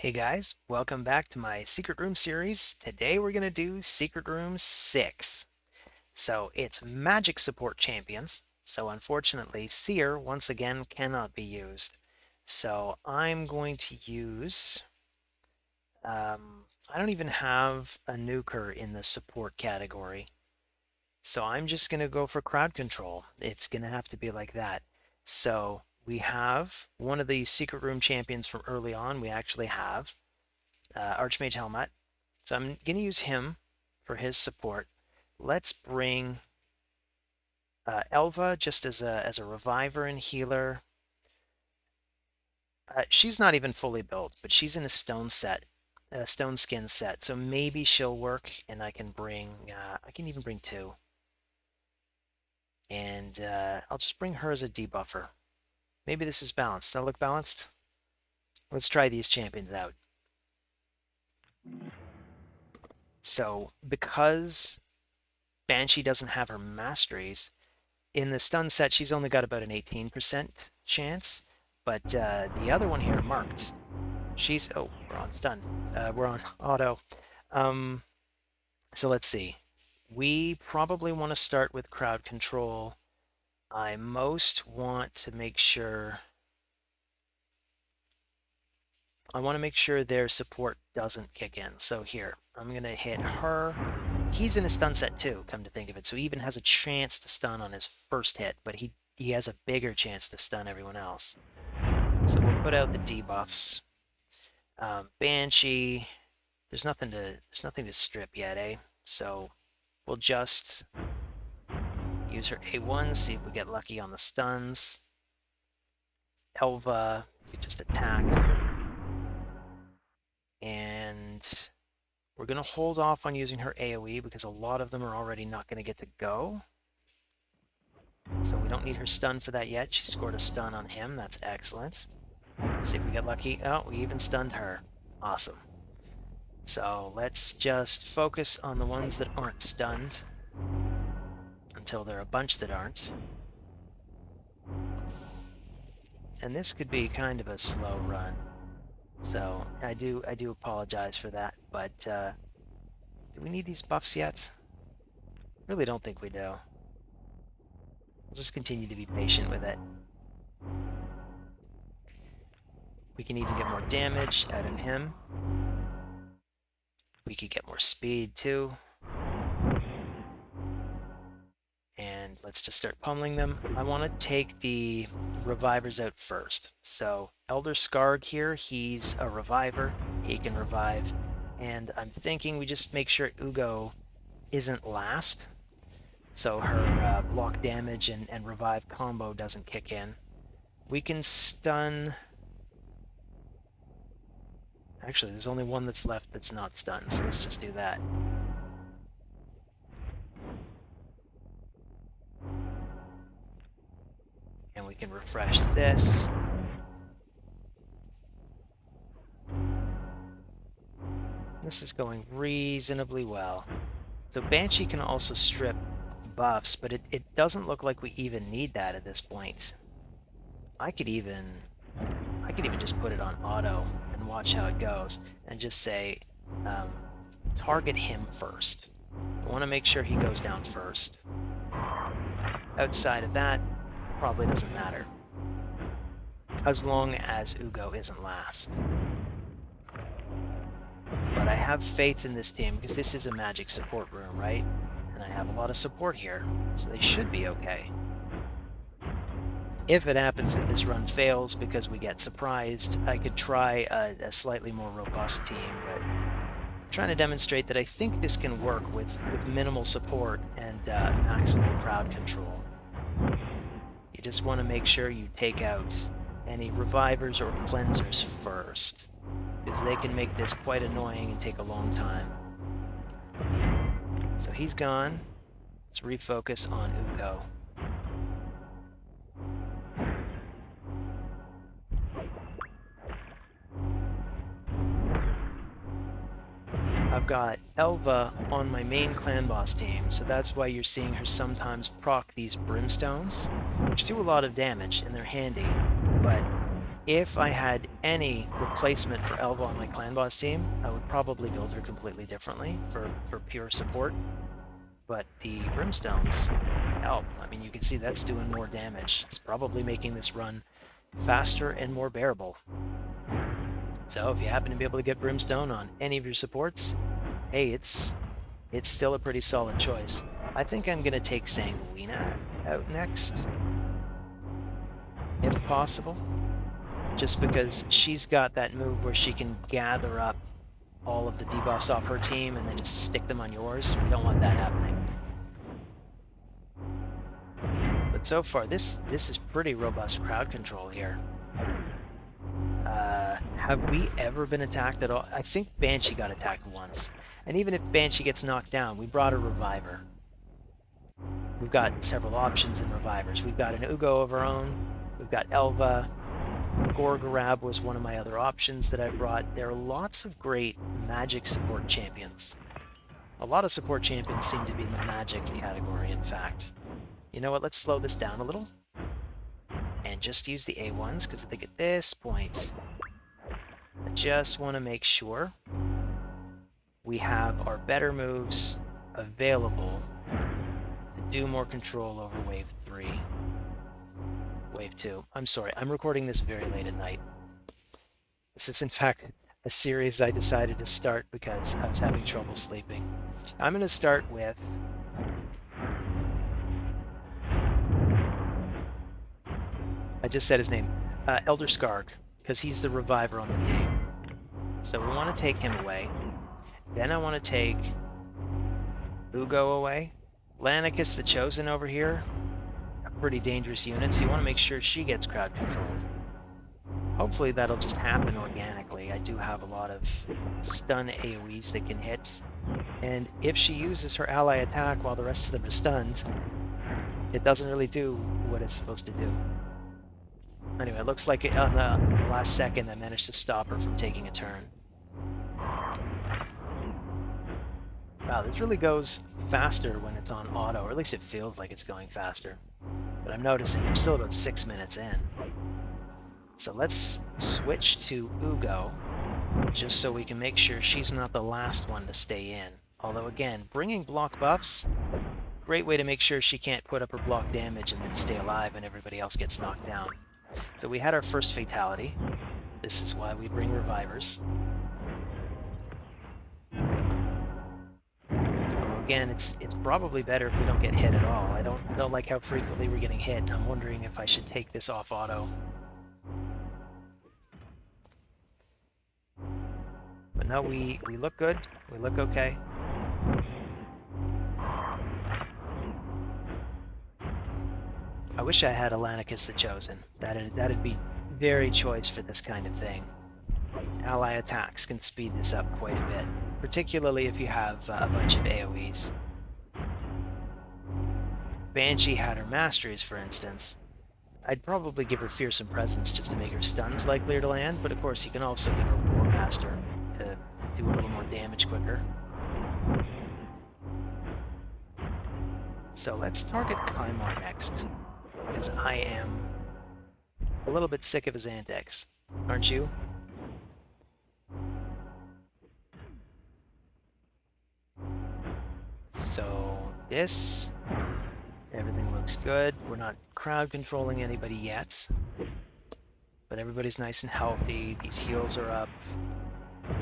Hey guys, welcome back to my Secret Room series. Today we're going to do Secret Room 6. So it's magic support champions. So unfortunately, Seer once again cannot be used. So I'm going to use, I don't even have a nuker in the support category. So I'm just going to go for crowd control. It's going to have to be like that. So we have one of the Secret Room champions from early on. We actually have Archmage Helmet. So I'm going to use him for his support. Let's bring Elva just as a reviver and healer. She's not even fully built, but she's in a stone set, a stone skin set. So maybe she'll work, and I can even bring two. And I'll just bring her as a debuffer. Maybe this is balanced. Does that look balanced? Let's try these champions out. So because Banshee doesn't have her masteries, in the stun set, she's only got about an 18% chance, but the other one here, Marked, oh, we're on stun. We're on auto. Um, so let's see. We probably want to start with crowd control. I most want to make sure... I want to make sure their support doesn't kick in. So here, I'm going to hit her. He's in a stun set too, come to think of it. So he even has a chance to stun on his first hit, but he has a bigger chance to stun everyone else. So we'll put out the debuffs. Banshee, there's nothing to strip yet, eh? So we'll just use her A1, see if we get lucky on the stuns. Elva, you just attack. And we're going to hold off on using her AoE because a lot of them are already not going to get to go. So we don't need her stun for that yet. She scored a stun on him. That's excellent. Let's see if we get lucky. Oh, we even stunned her. Awesome. So let's just focus on the ones that aren't stunned until there are a bunch that aren't. And this could be kind of a slow run. So I do apologize for that, but do we need these buffs yet? Really don't think we do. We'll just continue to be patient with it. We can even get more damage out of him. We could get more speed too. And let's just start pummeling them. I want to take the revivers out first. So Elder Skarg here, he's a reviver. He can revive. And I'm thinking we just make sure Ugo isn't last. So her block damage and revive combo doesn't kick in. We can stun... Actually, there's only one that's left that's not stunned, so let's just do that. And we can refresh this. This is going reasonably well. So Banshee can also strip buffs, but it doesn't look like we even need that at this point. I could even just put it on auto and watch how it goes, and just say, target him first. I want to make sure he goes down first. Outside of that, probably doesn't matter. As long as Ugo isn't last. But I have faith in this team, because this is a magic support room, right? And I have a lot of support here, so they should be okay. If it happens that this run fails because we get surprised, I could try a slightly more robust team, but I'm trying to demonstrate that I think this can work with minimal support and maximum crowd control. You just want to make sure you take out any revivers or cleansers first, because they can make this quite annoying and take a long time. So he's gone. Let's refocus on Ugo. I've got Elva on my main clan boss team, so that's why you're seeing her sometimes proc these brimstones, which do a lot of damage and they're handy, but If I had any replacement for Elva on my clan boss team, I would probably build her completely differently for pure support. But the Brimstones help. I mean, you can see that's doing more damage. It's probably making this run faster and more bearable. So if you happen to be able to get Brimstone on any of your supports, hey, it's still a pretty solid choice. I think I'm going to take Sanguina out next, if possible, just because she's got that move where she can gather up all of the debuffs off her team and then just stick them on yours. We don't want that happening. But so far, this is pretty robust crowd control here. Have we ever been attacked at all? I think Banshee got attacked once. And even if Banshee gets knocked down, we brought a Reviver. We've got several options in Revivers. We've got an Ugo of our own. We've got Elva. Gorgorab was one of my other options that I brought. There are lots of great magic support champions. A lot of support champions seem to be in the magic category, in fact. You know what, let's slow this down a little. And just use the A1s, because I think at this point, I just want to make sure we have our better moves available to do more control over Wave 3. Wave 2. I'm sorry, I'm recording this very late at night. This is, in fact, a series I decided to start because I was having trouble sleeping. I'm going to start with... I just said his name. Elder Skarg, because he's the reviver on the team. So we want to take him away. Then I want to take Ugo away. Lanicus the Chosen over here. A pretty dangerous unit, so you want to make sure she gets crowd controlled. Hopefully that'll just happen organically. I do have a lot of stun AoEs that can hit. And if she uses her ally attack while the rest of them are stunned, it doesn't really do what it's supposed to do. Anyway, it looks like on the last second I managed to stop her from taking a turn. Wow, this really goes faster when it's on auto, or at least it feels like it's going faster. But I'm noticing I'm still about 6 minutes in. So let's switch to Ugo, just so we can make sure she's not the last one to stay in. Although again, bringing block buffs, great way to make sure she can't put up her block damage and then stay alive and everybody else gets knocked down. So we had our first fatality. This is why we bring revivers. Again, it's probably better if we don't get hit at all. I don't like how frequently we're getting hit. I'm wondering if I should take this off auto. But no, we look good. We look okay. I wish I had Lanicus the Chosen. That'd be very choice for this kind of thing. Ally attacks can speed this up quite a bit, particularly if you have a bunch of AoEs. Banshee had her masteries, for instance. I'd probably give her Fearsome Presence just to make her stuns likelier to land, but of course you can also give her War Master to do a little more damage quicker. So let's target Kymar next, because I am a little bit sick of his antics, aren't you? So this, everything looks good. We're not crowd controlling anybody yet, but everybody's nice and healthy. These heals are up. I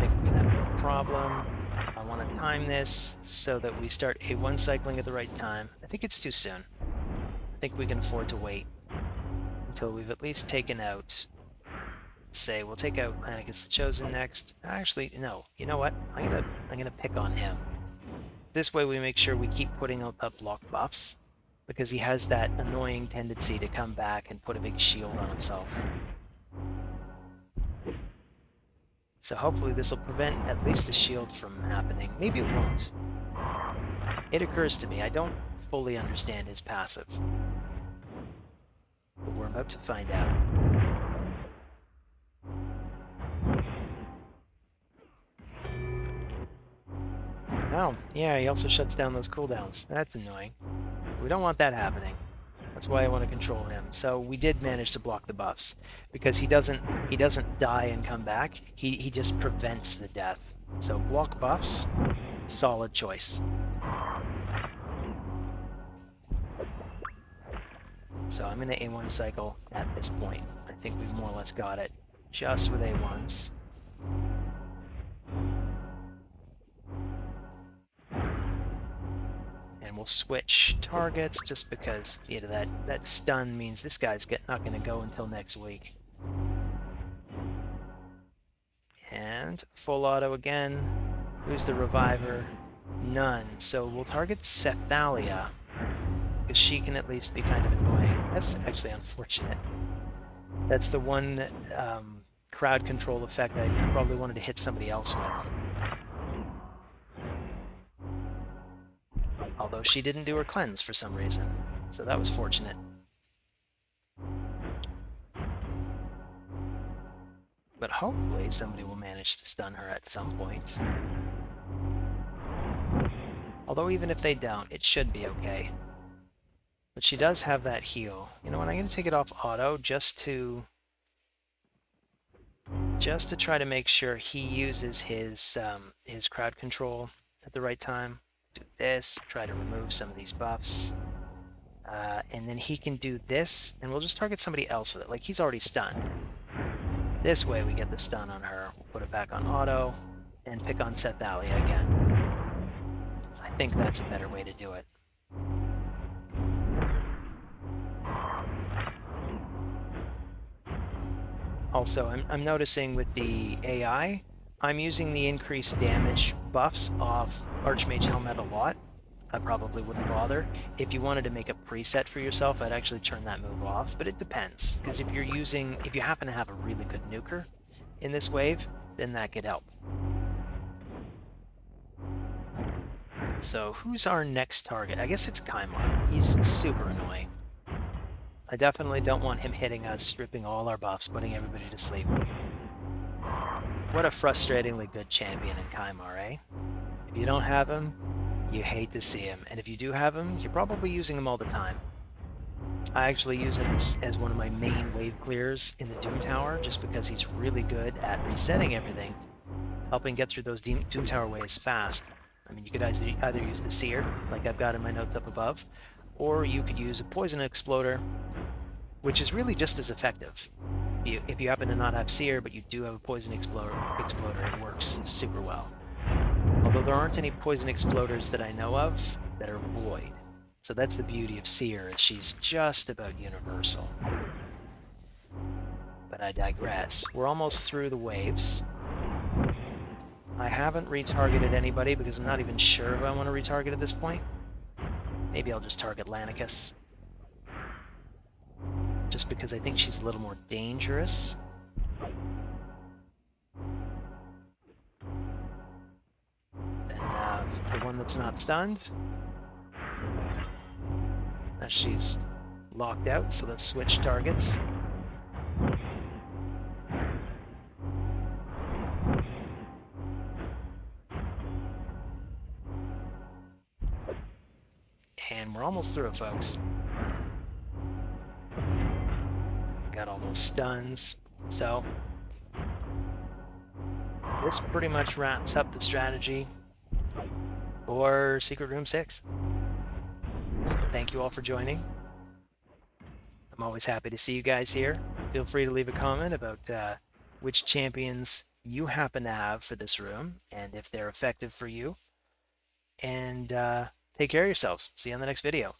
think we're gonna have no problem. I want to time this so that we start A1 cycling at the right time. I think it's too soon. I think we can afford to wait until we've at least taken out, let's say, we'll take out Lanicus the Chosen next. Actually, no. You know what? I'm gonna pick on him. This way we make sure we keep putting up block buffs, because he has that annoying tendency to come back and put a big shield on himself. So hopefully this will prevent at least the shield from happening. Maybe it won't. It occurs to me, I don't fully understand his passive. But we're about to find out. Oh, yeah, he also shuts down those cooldowns. That's annoying. We don't want that happening. That's why I want to control him. So we did manage to block the buffs because he doesn't die and come back. He just prevents the death. So block buffs, solid choice. So I'm going to A1 cycle at this point. I think we've more or less got it just with A1s. And we'll switch targets just because that stun means this guy's not going to go until next week. And full auto again. Who's the reviver? None. So we'll target Sethalia, because she can at least be kind of annoying. That's actually unfortunate. That's the one crowd control effect I probably wanted to hit somebody else with. Although she didn't do her cleanse for some reason, so that was fortunate. But hopefully somebody will manage to stun her at some point. Although even if they don't, it should be okay. But she does have that heal. You know what, I'm going to take it off auto just to try to make sure he uses his crowd control at the right time. Do this, try to remove some of these buffs. And then he can do this, and we'll just target somebody else with it. Like, he's already stunned. This way we get the stun on her. We'll put it back on auto, and pick on Sethalia again. I think that's a better way to do it. Also, I'm noticing with the AI, I'm using the increased damage buffs off Archmage Helmet a lot. I probably wouldn't bother. If you wanted to make a preset for yourself, I'd actually turn that move off, but it depends. Because if you happen to have a really good nuker in this wave, then that could help. So who's our next target? I guess it's Kymar. He's super annoying. I definitely don't want him hitting us, stripping all our buffs, putting everybody to sleep. What a frustratingly good champion in Kymar, eh? If you don't have him, you hate to see him. And if you do have him, you're probably using him all the time. I actually use him as one of my main wave clears in the Doom Tower, just because he's really good at resetting everything, helping get through those Doom Tower waves fast. I mean, you could either use the Seer, like I've got in my notes up above, or you could use a Poison Exploder, which is really just as effective. If you happen to not have Seer, but you do have a Poison Exploder, it works super well. Although there aren't any Poison Exploders that I know of that are Void. So that's the beauty of Seer, is she's just about universal. But I digress. We're almost through the waves. I haven't retargeted anybody because I'm not even sure who I want to retarget at this point. Maybe I'll just target Lanicus. Just because I think she's a little more dangerous. Than the one that's not stunned. Now she's locked out, so let's switch targets. And we're almost through it, folks. Got all those stuns. So this pretty much wraps up the strategy for Secret Room 6. So thank you all for joining. I'm always happy to see you guys here. Feel free to leave a comment about which champions you happen to have for this room and if they're effective for you. And take care of yourselves. See you on the next video.